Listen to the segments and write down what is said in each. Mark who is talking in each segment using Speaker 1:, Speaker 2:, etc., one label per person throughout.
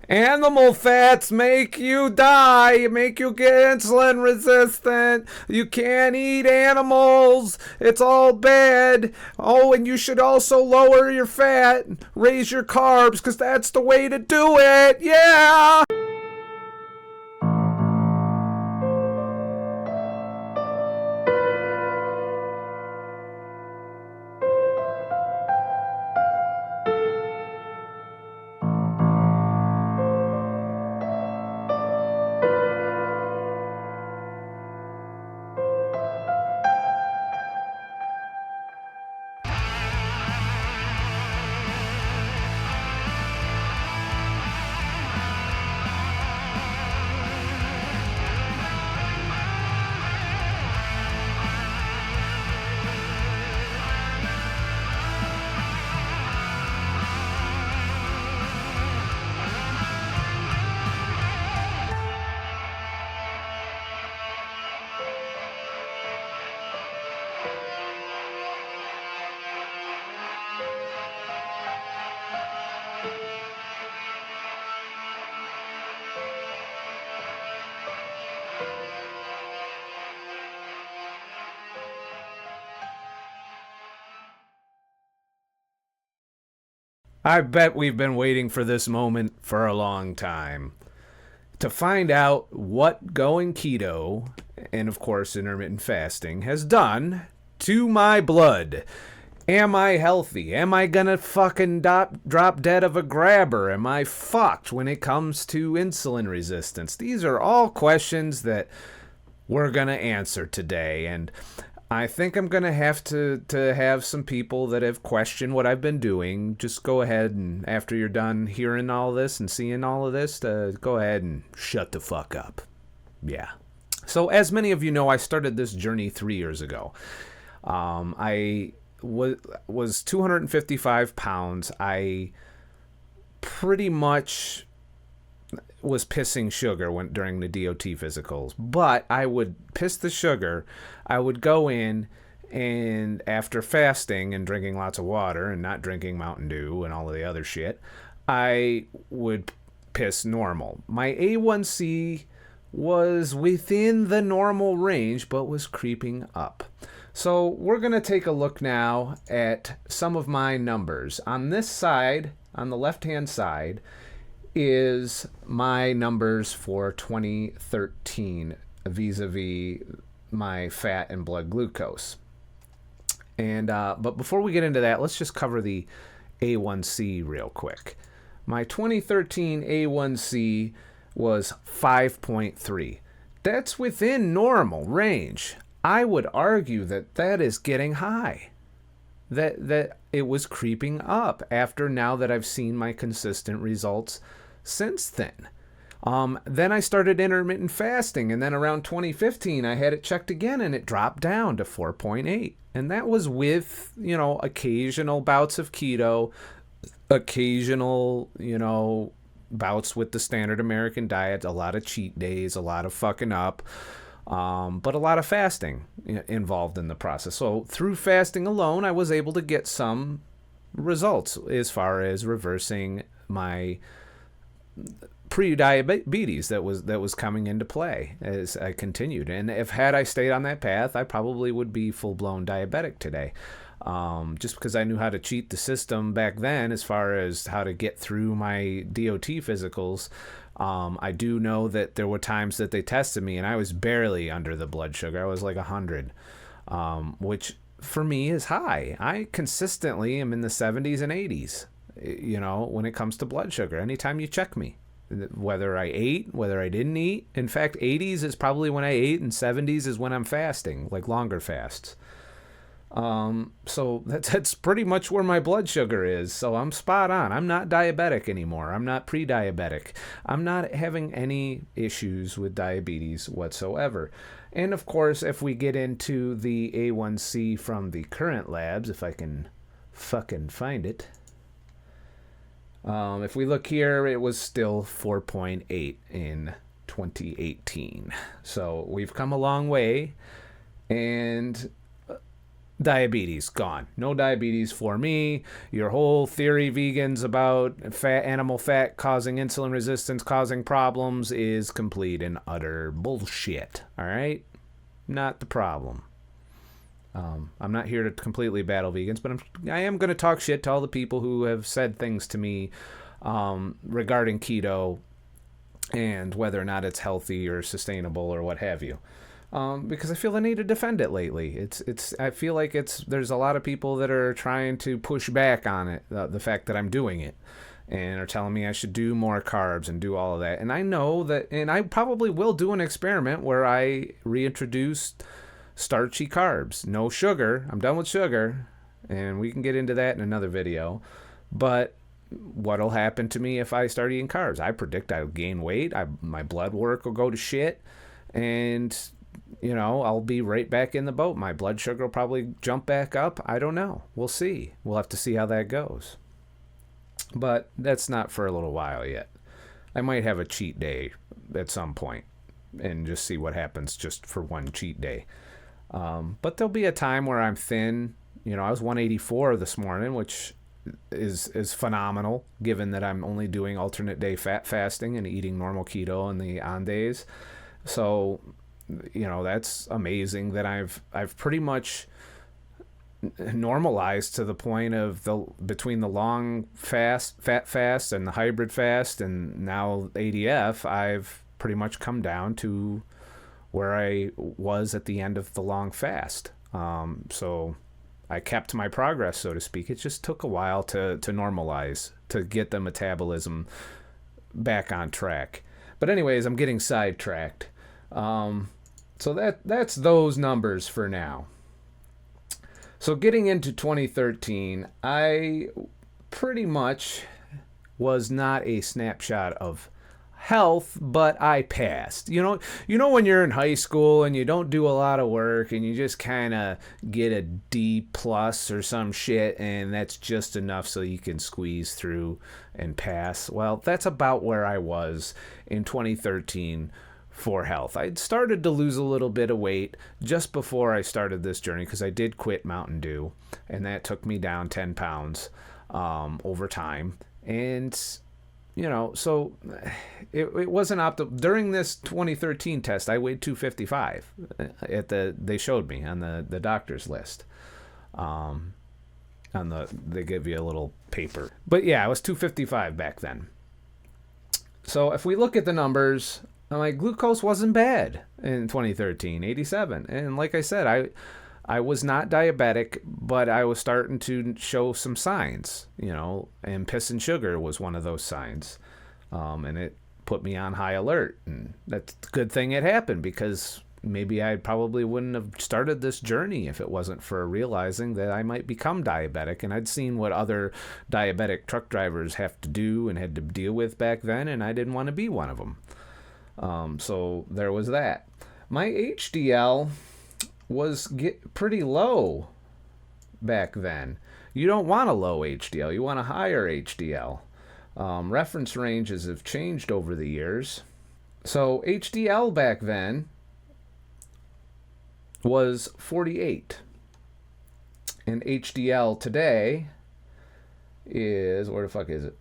Speaker 1: Animal fats make you die, make you get insulin resistant. You can't eat animals. It's all bad. Oh, and you should also lower your fat, raise your carbs, because that's the way to do it. Yeah! I bet we've been waiting for this moment for a long time to find out what going keto and, of course, intermittent fasting has done to my blood. Am I healthy? Am I gonna fucking drop dead of a grabber? Am I fucked when it comes to insulin resistance? These are all questions that we're gonna answer today, and I think I'm going to have some people that have questioned what I've been doing. Just go ahead and, after you're done hearing all this and seeing all of this, go ahead and shut the fuck up. Yeah. So as many of you know, I started this journey 3 years ago. I was 255 pounds. I pretty much was pissing sugar during the DOT physicals, but I would piss the sugar. I would go in, and after fasting and drinking lots of water and not drinking Mountain Dew and all of the other shit, I would piss normal. My A1C was within the normal range, but was creeping up. So we're going to take a look now at some of my numbers. On this side, on the left-hand side, is my numbers for 2013 vis-a-vis my fat and blood glucose. And but before we get into that, let's just cover the A1C real quick. My 2013 A1C was 5.3. That's within normal range. I would argue that that is getting high. That it was creeping up after now that I've seen my consistent results since then. Then I started intermittent fasting, and then around 2015 I had it checked again, and it dropped down to 4.8. And that was with, occasional bouts of keto, occasional, bouts with the standard American diet, a lot of cheat days, a lot of fucking up, but a lot of fasting involved in the process. So through fasting alone, I was able to get some results as far as reversing my pre-diabetes that was coming into play as I continued. And had I stayed on that path, I probably would be full-blown diabetic today. Just because I knew how to cheat the system back then as far as how to get through my DOT physicals. I do know that there were times that they tested me and I was barely under the blood sugar. I was like 100, which for me is high. I consistently am in the 70s and 80s, when it comes to blood sugar. Anytime you check me, whether I ate, whether I didn't eat. In fact, 80s is probably when I ate, and 70s is when I'm fasting, like longer fasts. So that's pretty much where my blood sugar is. So I'm spot on. I'm not diabetic anymore. I'm not pre-diabetic. I'm not having any issues with diabetes whatsoever. And of course, if we get into the A1C from the current labs, if I can fucking find it. If we look here, it was still 4.8 in 2018. So we've come a long way. And diabetes gone. No diabetes for me. Your whole theory, vegans, about animal fat causing insulin resistance, causing problems, is complete and utter bullshit. All right, not the problem. I'm not here to completely battle vegans, but I am going to talk shit to all the people who have said things to me regarding keto and whether or not it's healthy or sustainable or what have you. Because I feel the need to defend it lately. I feel like there's a lot of people that are trying to push back on it, the fact that I'm doing it, and are telling me I should do more carbs and do all of that. And I know that, and I probably will do an experiment where I reintroduce starchy carbs, no sugar. I'm done with sugar, and we can get into that in another video. But what'll happen to me if I start eating carbs? I predict I'll gain weight. My blood work will go to shit, and I'll be right back in the boat. My blood sugar will probably jump back up. I don't know. We'll see. We'll have to see how that goes. But that's not for a little while yet. I might have a cheat day at some point and just see what happens just for one cheat day. But there'll be a time where I'm thin. I was 184 this morning, which is phenomenal given that I'm only doing alternate day fat fasting and eating normal keto on the on days. So, that's amazing that I've pretty much normalized to the point of between the long fat fast and the hybrid fast and now ADF, I've pretty much come down to where I was at the end of the long fast. So I kept my progress, so to speak. It just took a while to normalize, to get the metabolism back on track. But anyways, I'm getting sidetracked. So that's those numbers for now. So getting into 2013, I pretty much was not a snapshot of health, but I passed. When you're in high school and you don't do a lot of work and you just kind of get a D plus or some shit, and that's just enough so you can squeeze through and pass. Well, that's about where I was in 2013 for health. I'd started to lose a little bit of weight just before I started this journey because I did quit Mountain Dew, and that took me down 10 pounds over time. And so it wasn't optimal. During this 2013 test, I weighed 255 they showed me on the doctor's list. They give you a little paper. But yeah, I was 255 back then. So if we look at the numbers, my glucose wasn't bad in 2013, 87. And like I said, I was not diabetic, but I was starting to show some signs, and piss and sugar was one of those signs. And it put me on high alert. And that's a good thing it happened, because maybe I probably wouldn't have started this journey if it wasn't for realizing that I might become diabetic. And I'd seen what other diabetic truck drivers have to do and had to deal with back then, and I didn't want to be one of them. So there was that. My HDL was pretty low back then. You don't want a low HDL. You want a higher HDL. Reference ranges have changed over the years. So HDL back then was 48. And HDL today is, where the fuck is it?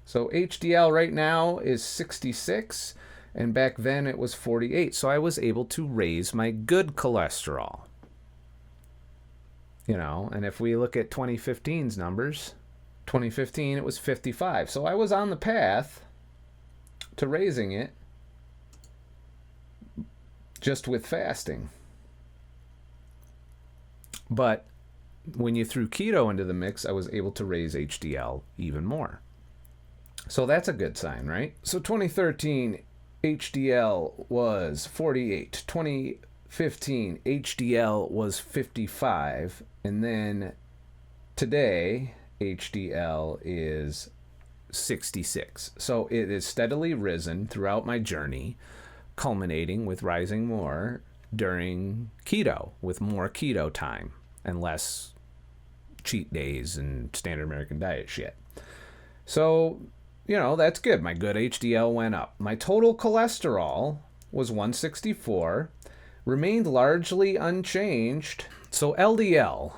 Speaker 1: So HDL right now is 66, and back then it was 48. So I was able to raise my good cholesterol. And if we look at 2015's numbers, 2015 it was 55. So I was on the path to raising it just with fasting. But when you threw keto into the mix, I was able to raise HDL even more. So that's a good sign, right? So 2013 HDL was 48. 2015 HDL was 55. And then today HDL is 66. So it has steadily risen throughout my journey, culminating with rising more during keto, with more keto time and less cheat days and standard American diet shit. So, that's good. My good HDL went up. My total cholesterol was 164, remained largely unchanged. So LDL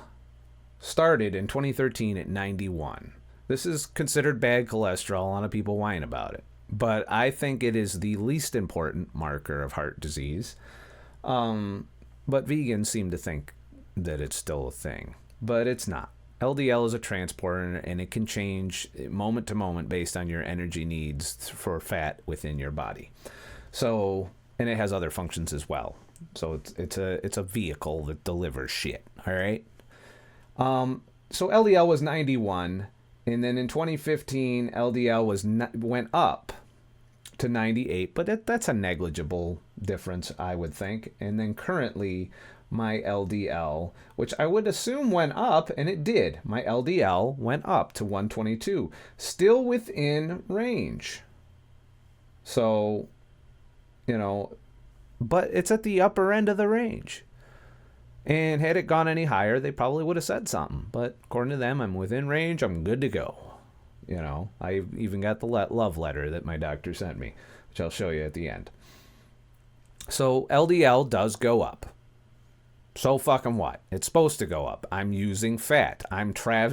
Speaker 1: started in 2013 at 91. This is considered bad cholesterol. A lot of people whine about it. But I think it is the least important marker of heart disease. But vegans seem to think that it's still a thing. But it's not. LDL is a transporter, and it can change moment to moment based on your energy needs for fat within your body. So, and it has other functions as well. So it's a vehicle that delivers shit. All right. So LDL was 91, and then in 2015 LDL went up to 98, but that's a negligible difference, I would think. And then currently my LDL, which I would assume went up, and it did. My LDL went up to 122, still within range. So, but it's at the upper end of the range. And had it gone any higher, they probably would have said something. But according to them, I'm within range. I'm good to go. I even got the love letter that my doctor sent me, which I'll show you at the end. So LDL does go up. So fucking what? It's supposed to go up. I'm using fat. Part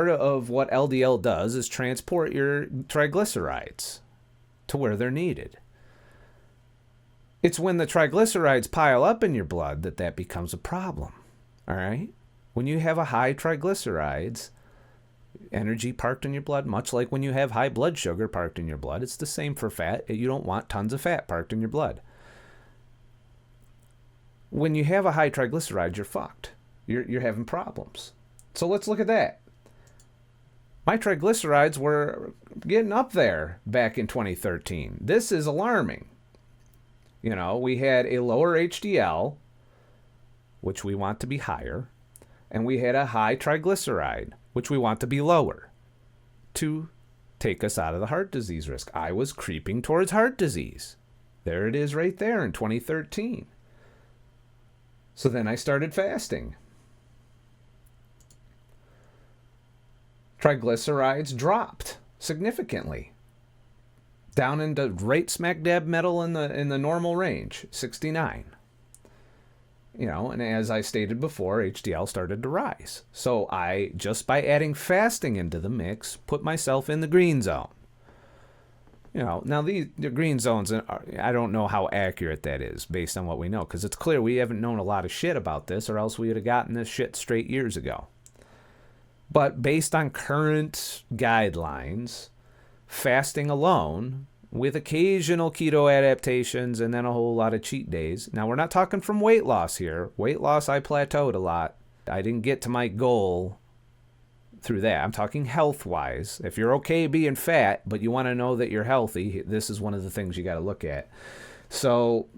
Speaker 1: of what LDL does is transport your triglycerides to where they're needed. It's when the triglycerides pile up in your blood that becomes a problem. All right? When you have a high triglycerides, energy parked in your blood, much like when you have high blood sugar parked in your blood, it's the same for fat. You don't want tons of fat parked in your blood. When you have a high triglycerides, you're fucked. You're having problems. So let's look at that. My triglycerides were getting up there back in 2013. This is alarming. We had a lower HDL, which we want to be higher, and we had a high triglyceride, which we want to be lower, to take us out of the heart disease risk. I was creeping towards heart disease. There it is right there in 2013. So then I started fasting. Triglycerides dropped significantly, down into right smack dab middle in the normal range, 69. And as I stated before, HDL started to rise. So I, just by adding fasting into the mix, put myself in the green zone. Now the green zones, I don't know how accurate that is based on what we know, because it's clear we haven't known a lot of shit about this, or else we would have gotten this shit straight years ago. But based on current guidelines, fasting alone, with occasional keto adaptations and then a whole lot of cheat days. Now, we're not talking from weight loss here. Weight loss, I plateaued a lot. I didn't get to my goal through that. I'm talking health-wise. If you're okay being fat, but you want to know that you're healthy, this is one of the things you got to look at. So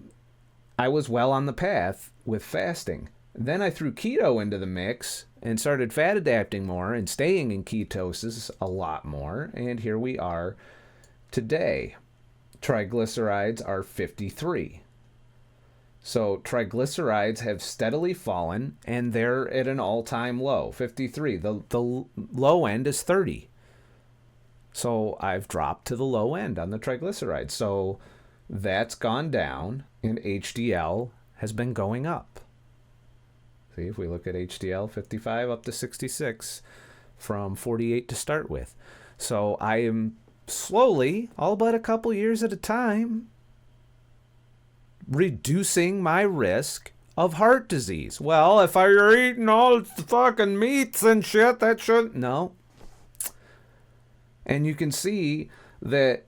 Speaker 1: I was well on the path with fasting. Then I threw keto into the mix and started fat adapting more and staying in ketosis a lot more. And here we are today. Triglycerides are 53. So triglycerides have steadily fallen, and they're at an all-time low, 53. The low end is 30. So I've dropped to the low end on the triglycerides. So that's gone down, and HDL has been going up. See, if we look at HDL, 55 up to 66 from 48 to start with. So I am slowly, all but a couple years at a time, reducing my risk of heart disease. Well, if you're eating all the fucking meats and shit, that shouldn't... No. And you can see that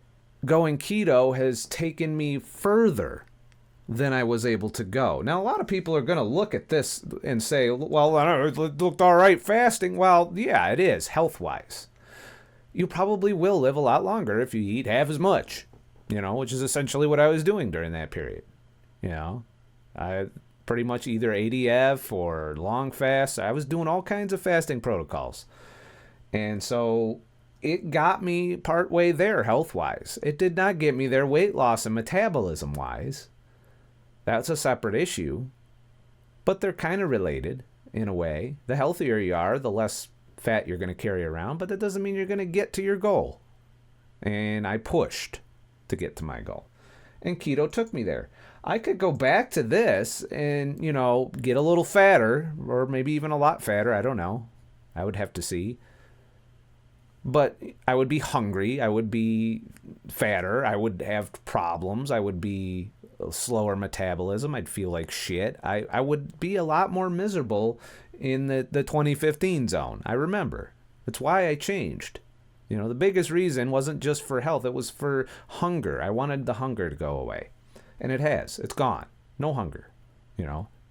Speaker 1: going keto has taken me further than I was able to go. Now, a lot of people are going to look at this and say, well, it looked all right fasting. Well, yeah, it is, health-wise. You probably will live a lot longer if you eat half as much, which is essentially what I was doing during that period. I pretty much either ADF or long fast. I was doing all kinds of fasting protocols. And so it got me partway there health-wise. It did not get me there weight loss and metabolism-wise. That's a separate issue. But they're kind of related in a way. The healthier you are, the less fat you're going to carry around, but that doesn't mean you're going to get to your goal. And I pushed to get to my goal. And keto took me there. I could go back to this and, get a little fatter, or maybe even a lot fatter. I don't know. I would have to see. But I would be hungry. I would be fatter. I would have problems. I would be a slower metabolism. I'd feel like shit. I would be a lot more miserable in the 2015 zone. I remember. That's why I changed. The biggest reason wasn't just for health. It was for hunger. I wanted the hunger to go away. And it has. It's gone. No hunger.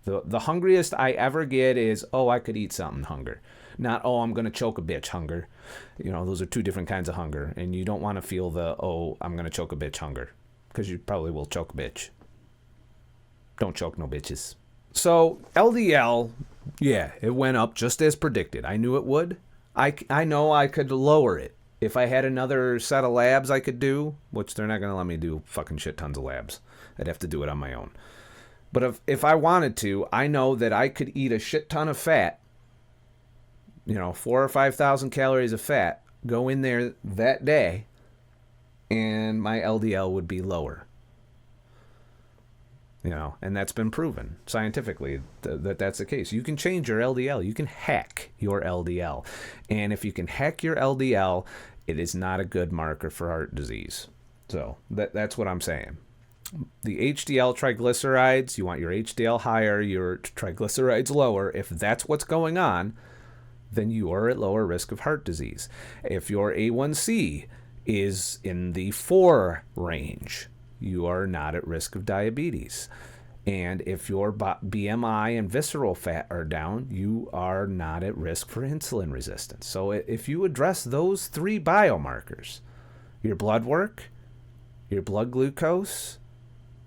Speaker 1: The hungriest I ever get is, oh, I could eat something hunger. Not, oh, I'm going to choke a bitch hunger. Those are two different kinds of hunger. And you don't want to feel the, oh, I'm going to choke a bitch hunger. Because you probably will choke a bitch. Don't choke no bitches. So LDL, yeah, it went up just as predicted. I knew it would. I know I could lower it. If I had another set of labs I could do, which they're not going to let me do fucking shit tons of labs. I'd have to do it on my own. But if I wanted to, I know that I could eat a shit ton of fat, 4,000 or 5,000 calories of fat, go in there that day, and my LDL would be lower. And that's been proven scientifically that that's the case. You can change your LDL. You can hack your LDL. And if you can hack your LDL, it is not a good marker for heart disease. So that's what I'm saying. The HDL triglycerides, you want your HDL higher, your triglycerides lower. If that's what's going on, then you are at lower risk of heart disease. If your A1C is in the 4 range, you are not at risk of diabetes. And if your BMI and visceral fat are down, you are not at risk for insulin resistance. So if you address those 3 biomarkers, your blood work, your blood glucose,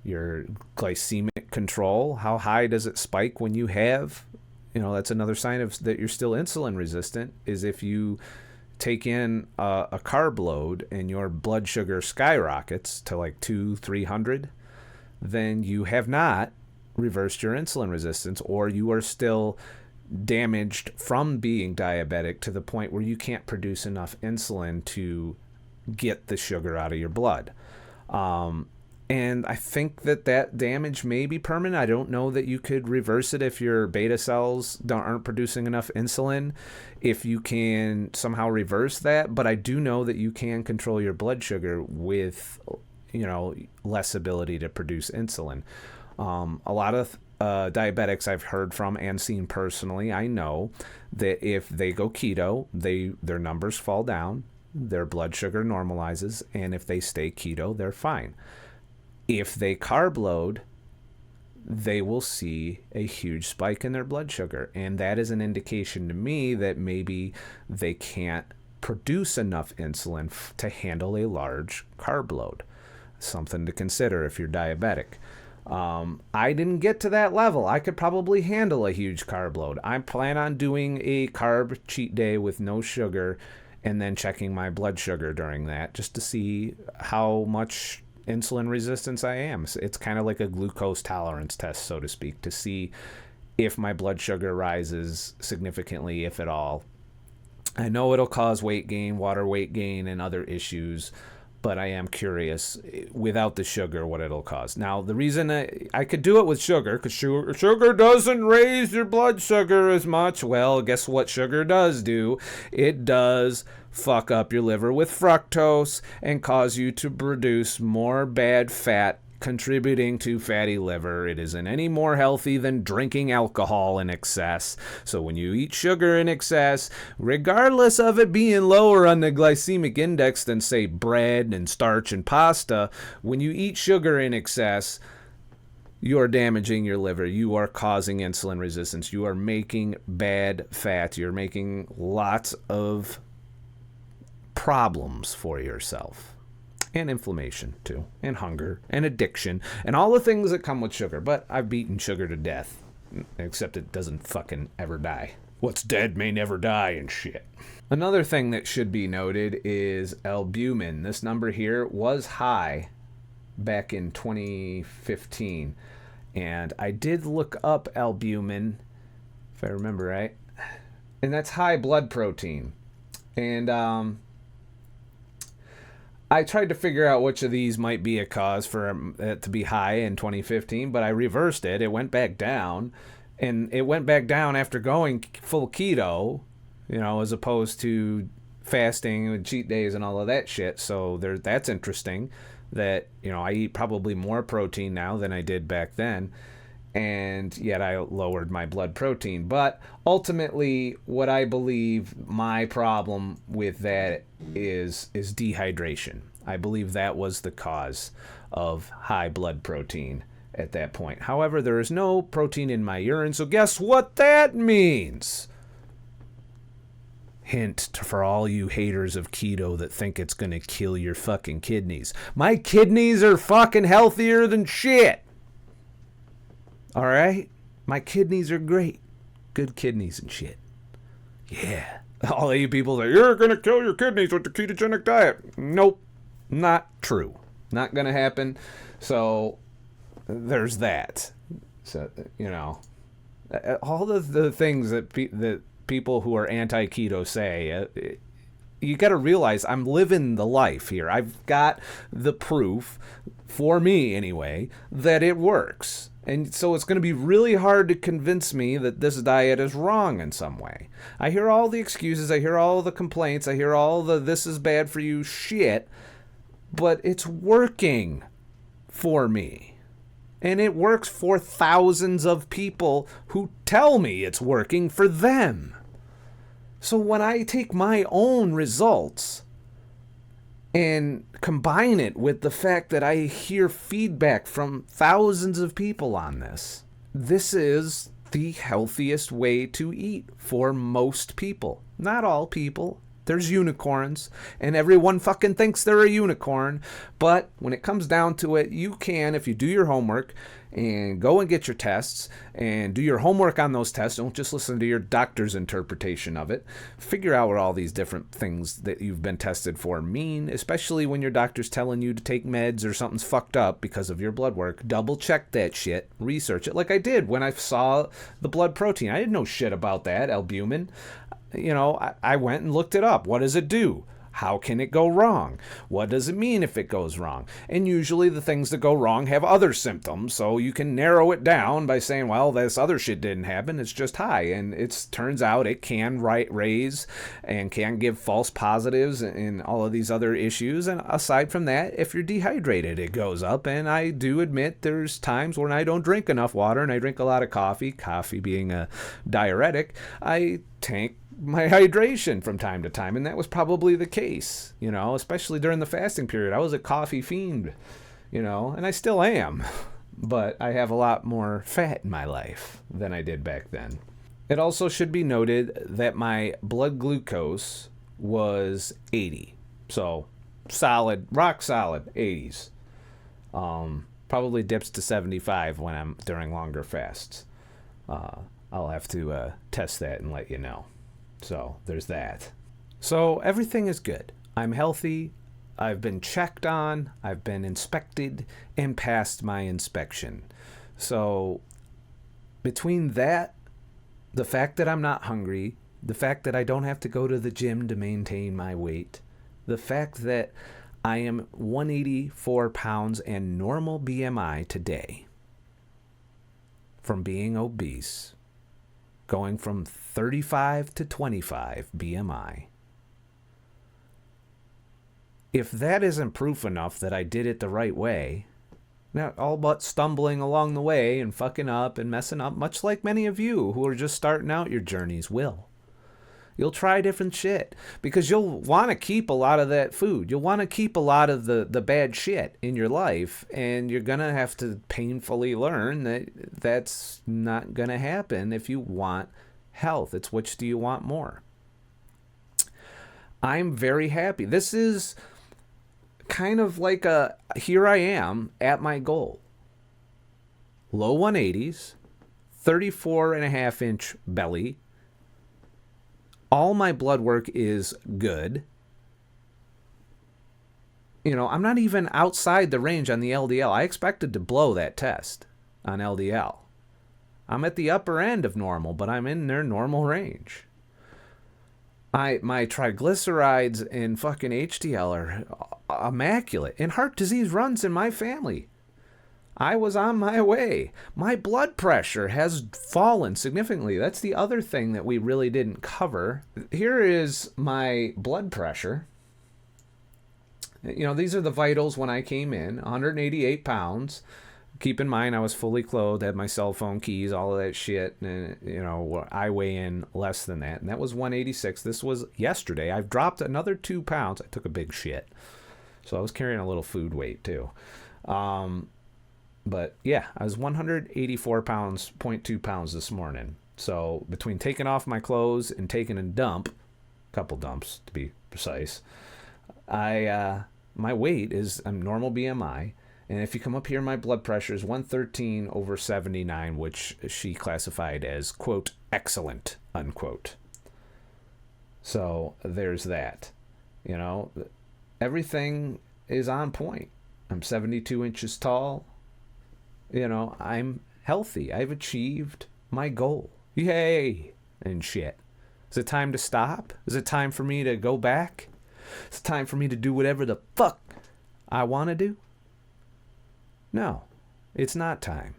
Speaker 1: your glycemic control, how high does it spike when you have, that's another sign of that you're still insulin resistant, is if you take in a carb load and your blood sugar skyrockets to like 200-300, then you have not reversed your insulin resistance, or you are still damaged from being diabetic to the point where you can't produce enough insulin to get the sugar out of your blood. And I think that damage may be permanent. I don't know that you could reverse it if your beta cells aren't producing enough insulin, if you can somehow reverse that. But I do know that you can control your blood sugar with, less ability to produce insulin. A lot of diabetics I've heard from and seen personally, I know that if they go keto, their numbers fall down, their blood sugar normalizes, and if they stay keto, they're fine. If they carb load, they will see a huge spike in their blood sugar. And that is an indication to me that maybe they can't produce enough insulin to handle a large carb load. Something to consider if you're diabetic. I didn't get to that level. I could probably handle a huge carb load. I plan on doing a carb cheat day with no sugar and then checking my blood sugar during that just to see how much insulin resistance I am. It's kind of like a glucose tolerance test, so to speak, to see if my blood sugar rises significantly, if at all. I know it'll cause weight gain, water weight gain, and other issues, but I am curious without the sugar what it'll cause. Now, the reason I could do it with sugar, because sugar doesn't raise your blood sugar as much. Well, guess what sugar does do? It does fuck up your liver with fructose and cause you to produce more bad fat, contributing to fatty liver. It isn't any more healthy than drinking alcohol in excess. So when you eat sugar in excess, regardless of it being lower on the glycemic index than, say, bread and starch and pasta, when you eat sugar in excess, you are damaging your liver. You are causing insulin resistance. You are making bad fat. You're making lots of problems for yourself. And inflammation, too. And hunger. And addiction. And all the things that come with sugar. But I've beaten sugar to death. Except it doesn't fucking ever die. What's dead may never die and shit. Another thing that should be noted is albumin. This number here was high back in 2015. And I did look up albumin, if I remember right. And that's high blood protein. And I tried to figure out which of these might be a cause for it to be high in 2015, but I reversed it. It went back down, and it went back down after going full keto, as opposed to fasting and cheat days and all of that shit. So that's interesting that, I eat probably more protein now than I did back then, and yet I lowered my blood protein. But ultimately, what I believe my problem with that is dehydration. I believe that was the cause of high blood protein at that point. However, there is no protein in my urine, so guess what that means? Hint for all you haters of keto that think it's going to kill your fucking kidneys. My kidneys are fucking healthier than shit. All right? My kidneys are great. Good kidneys and shit. Yeah. All you people say, you're going to kill your kidneys with the ketogenic diet. Nope. Not true. Not going to happen. So there's that. So, all the things that people who are anti-keto say, you got to realize I'm living the life here. I've got the proof, for me anyway, that it works. And so it's going to be really hard to convince me that this diet is wrong in some way. I hear all the excuses, I hear all the complaints, I hear all the this is bad for you shit, but it's working for me. And it works for thousands of people who tell me it's working for them. So when I take my own results and combine it with the fact that I hear feedback from thousands of people on this, this is the healthiest way to eat for most people. Not all people. There's unicorns, and everyone fucking thinks they're a unicorn. But when it comes down to it, you can, if you do your homework and go and get your tests and do your homework on those tests, don't just listen to your doctor's interpretation of it. Figure out what all these different things that you've been tested for mean, especially when your doctor's telling you to take meds or something's fucked up because of your blood work. Double check that shit. Research it like I did when I saw the blood protein. I didn't know shit about that, albumin. I went and looked it up. What does it do? How can it go wrong? What does it mean if it goes wrong? And usually the things that go wrong have other symptoms, so you can narrow it down by saying, well, this other shit didn't happen, it's just high. And it turns out it can raise and can give false positives and all of these other issues. And aside from that, if you're dehydrated, it goes up. And I do admit there's times when I don't drink enough water and I drink a lot of coffee being a diuretic. I tank my hydration from time to time, and that was probably the case, especially during the fasting period. I was a coffee fiend, and I still am, but I have a lot more fat in my life than I did back then. It also should be noted that my blood glucose was 80, so solid, rock solid 80s. Probably dips to 75 when I'm during longer fasts. I'll have to test that and let you know. So there's that. So everything is good. I'm healthy. I've been checked on. I've been inspected and passed my inspection. So between that, the fact that I'm not hungry, the fact that I don't have to go to the gym to maintain my weight, the fact that I am 184 pounds and normal BMI today from being obese, going from 35 to 25 BMI. If that isn't proof enough that I did it the right way, not all but stumbling along the way and fucking up and messing up, much like many of you who are just starting out your journeys will. You'll try different shit because you'll want to keep a lot of that food. You'll want to keep a lot of the bad shit in your life, and you're going to have to painfully learn that that's not going to happen if you want health. It's which do you want more? I'm very happy. This is kind of like here I am at my goal. Low 180s, 34.5-inch belly. All my blood work is good. I'm not even outside the range on the LDL. I expected to blow that test on LDL. I'm at the upper end of normal, but I'm in their normal range. My triglycerides and fucking HDL are immaculate. And heart disease runs in my family. I was on my way. My blood pressure has fallen significantly. That's the other thing that we really didn't cover. Here is my blood pressure. You know, these are the vitals when I came in, 188 pounds. Keep in mind, I was fully clothed, had my cell phone, keys, all of that shit. And, you know, I weigh in less than that. And that was 186. This was yesterday. I've dropped another 2 pounds. I took a big shit. So I was carrying a little food weight, too. But, yeah, I was 184 pounds, 0.2 pounds this morning. So between taking off my clothes and taking a dump, a couple dumps to be precise, my weight is a normal BMI. And if you come up here, my blood pressure is 113/79, which she classified as, quote, excellent, unquote. So there's that. You know, everything is on point. I'm 72 inches tall. You know, I'm healthy. I've achieved my goal. Yay! And shit. Is it time to stop? Is it time for me to go back? Is it time for me to do whatever the fuck I want to do? No, it's not time.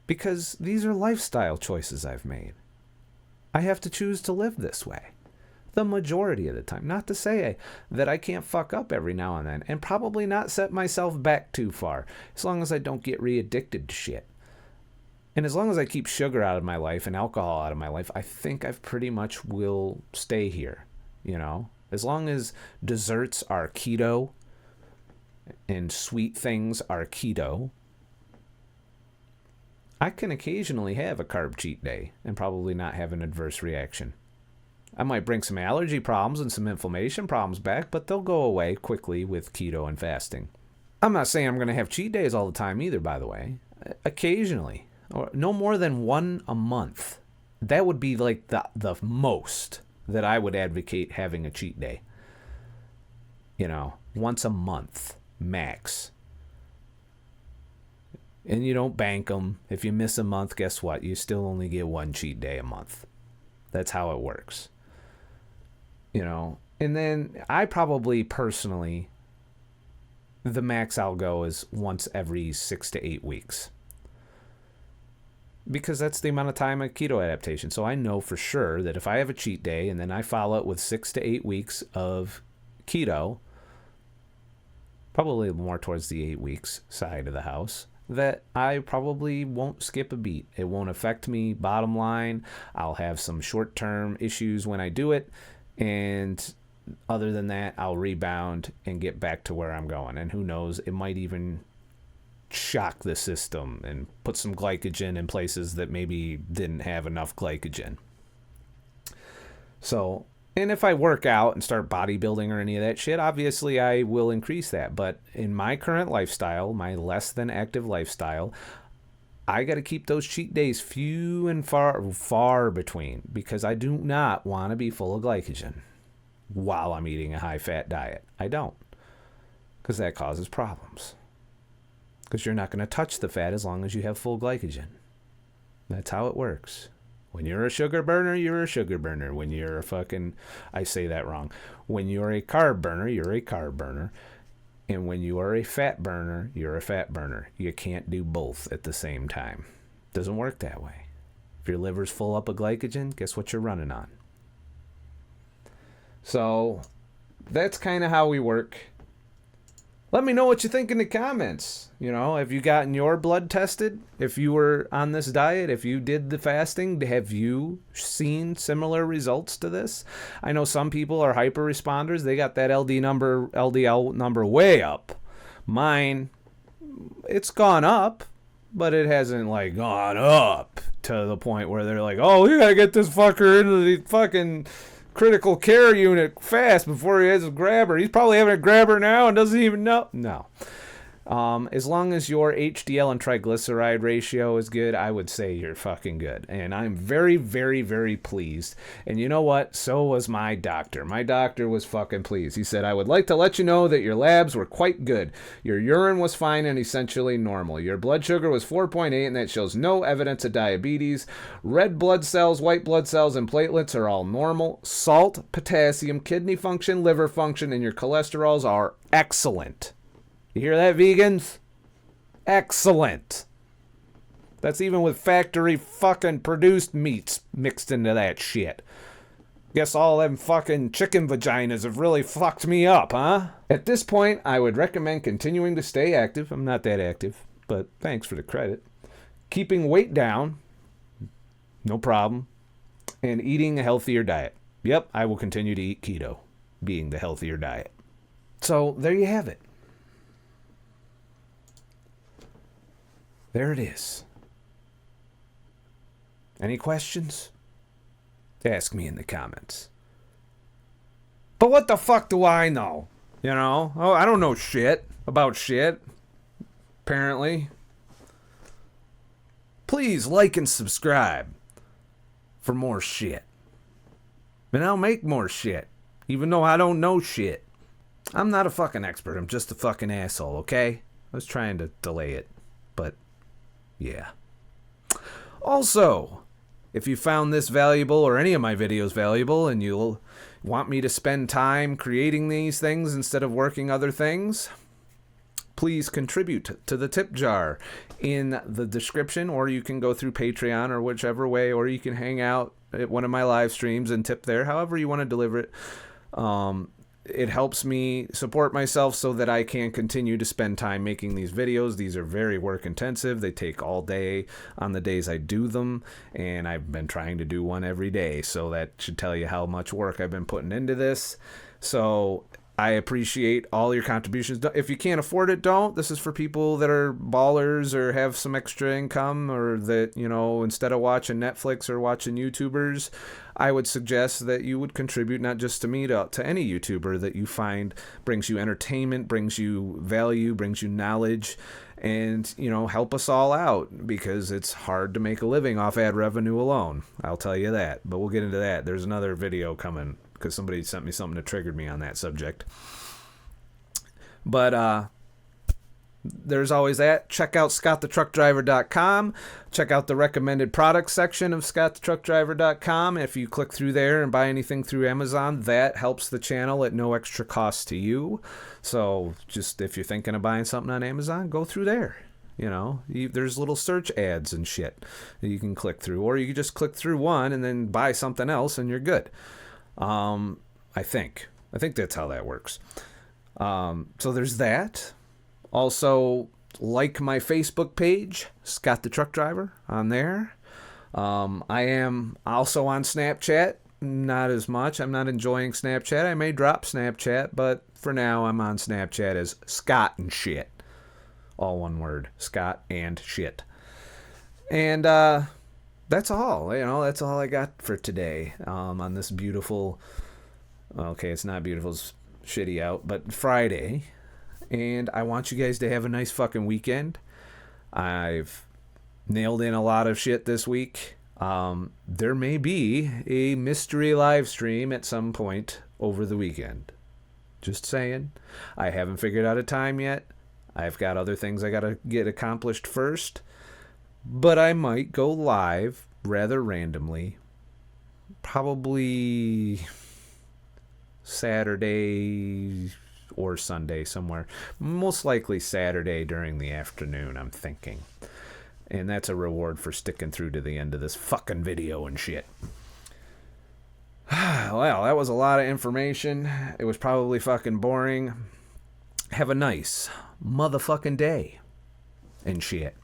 Speaker 1: Because these are lifestyle choices I've made. I have to choose to live this way. The majority of the time. Not to say that I can't fuck up every now and then. And probably not set myself back too far. As long as I don't get re-addicted to shit. And as long as I keep sugar out of my life and alcohol out of my life, I think I've pretty much will stay here. You know? As long as desserts are keto and sweet things are keto, I can occasionally have a carb cheat day and probably not have an adverse reaction. I might bring some allergy problems and some inflammation problems back, but they'll go away quickly with keto and fasting. I'm not saying I'm going to have cheat days all the time either, by the way. Occasionally. Or no more than one a month. That would be like the most that I would advocate having a cheat day. You know, once a month. Max. And you don't bank them. If you miss a month, guess what? You still only get one cheat day a month. That's how it works. You know, and then I probably personally, the max I'll go is once every 6 to 8 weeks. Because that's the amount of time of keto adaptation. So I know for sure that if I have a cheat day and then I follow it with 6 to 8 weeks of keto, probably more towards the 8 weeks side of the house, that I probably won't skip a beat. It won't affect me, bottom line. I'll have some short-term issues when I do it, and other than that, I'll rebound and get back to where I'm going. And who knows, it might even shock the system and put some glycogen in places that maybe didn't have enough glycogen. So, and if I work out and start bodybuilding or any of that shit, obviously I will increase that. But in my current lifestyle, my less than active lifestyle, I got to keep those cheat days few and far between, because I do not want to be full of glycogen while I'm eating a high-fat diet. I don't, because that causes problems. Because you're not going to touch the fat as long as you have full glycogen. That's how it works. When you're a sugar burner, you're a sugar burner. When you're a fucking... I say that wrong. When you're a carb burner, you're a carb burner. And when you are a fat burner, you're a fat burner. You can't do both at the same time. Doesn't work that way. If your liver's full up of glycogen, guess what you're running on? So, that's kind of how we work. Let me know what you think in the comments. You know, have you gotten your blood tested? If you were on this diet, if you did the fasting, have you seen similar results to this? I know some people are hyper responders. They got that LDL number way up. Mine, it's gone up, but it hasn't like gone up to the point where they're like, oh, we gotta get this fucker into the fucking critical care unit fast before he has a grabber. He's probably having a grabber now and doesn't even know. No. As long as your HDL and triglyceride ratio is good, I would say you're fucking good. And I'm very, very, very pleased. And you know what? So was my doctor. My doctor was fucking pleased. He said, I would like to let you know that your labs were quite good. Your urine was fine and essentially normal. Your blood sugar was 4.8, and that shows no evidence of diabetes. Red blood cells, white blood cells, and platelets are all normal. Salt, potassium, kidney function, liver function, and your cholesterols are excellent. You hear that, vegans? Excellent. That's even with factory fucking produced meats mixed into that shit. Guess all them fucking chicken vaginas have really fucked me up, huh? At this point, I would recommend continuing to stay active. I'm not that active, but thanks for the credit. Keeping weight down, no problem. And eating a healthier diet. Yep, I will continue to eat keto, being the healthier diet. So, there you have it. There it is. Any questions? Ask me in the comments. But what the fuck do I know? You know? Oh, I don't know shit about shit. Apparently. Please like and subscribe for more shit. And I'll make more shit, even though I don't know shit. I'm not a fucking expert. I'm just a fucking asshole, okay? I was trying to delay it, but yeah. Also, if you found this valuable or any of my videos valuable and you'll want me to spend time creating these things instead of working other things, please contribute to the tip jar in the description, or you can go through Patreon or whichever way, or you can hang out at one of my live streams and tip there, however you want to deliver it. It helps me support myself so that I can continue to spend time making these videos. These are very work intensive. They take all day on the days I do them, and I've been trying to do one every day. So that should tell you how much work I've been putting into this. So I appreciate all your contributions. If you can't afford it, don't. This is for people that are ballers or have some extra income, or that, you know, instead of watching Netflix or watching YouTubers, I would suggest that you would contribute not just to me, to any YouTuber that you find brings you entertainment, brings you value, brings you knowledge, and, you know, help us all out, because it's hard to make a living off ad revenue alone. I'll tell you that, but we'll get into that. There's another video coming because somebody sent me something that triggered me on that subject. But there's always that. Check out ScottTheTruckDriver.com. Check out the recommended products section of ScottTheTruckDriver.com. If you click through there and buy anything through Amazon, that helps the channel at no extra cost to you. So just if you're thinking of buying something on Amazon, go through there. You know, there's little search ads and shit that you can click through. Or you can just click through one and then buy something else and you're good. I think that's how that works. So there's that. Also, like my Facebook page, Scott the Truck Driver, on there. I am also on Snapchat. Not as much. I'm not enjoying Snapchat. I may drop Snapchat, but for now I'm on Snapchat as Scottandshit. All one word. Scott and shit. And that's all. You know, that's all I got for today. On this beautiful, okay, it's not beautiful, it's shitty out, but Friday. And I want you guys to have a nice fucking weekend. I've nailed in a lot of shit this week. There may be a mystery live stream at some point over the weekend. Just saying. I haven't figured out a time yet. I've got other things I gotta get accomplished first. But I might go live rather randomly. Probably Saturday or Sunday somewhere. Most likely Saturday during the afternoon, I'm thinking. And that's a reward for sticking through to the end of this fucking video and shit. Well, that was a lot of information. It was probably fucking boring. Have a nice motherfucking day and shit.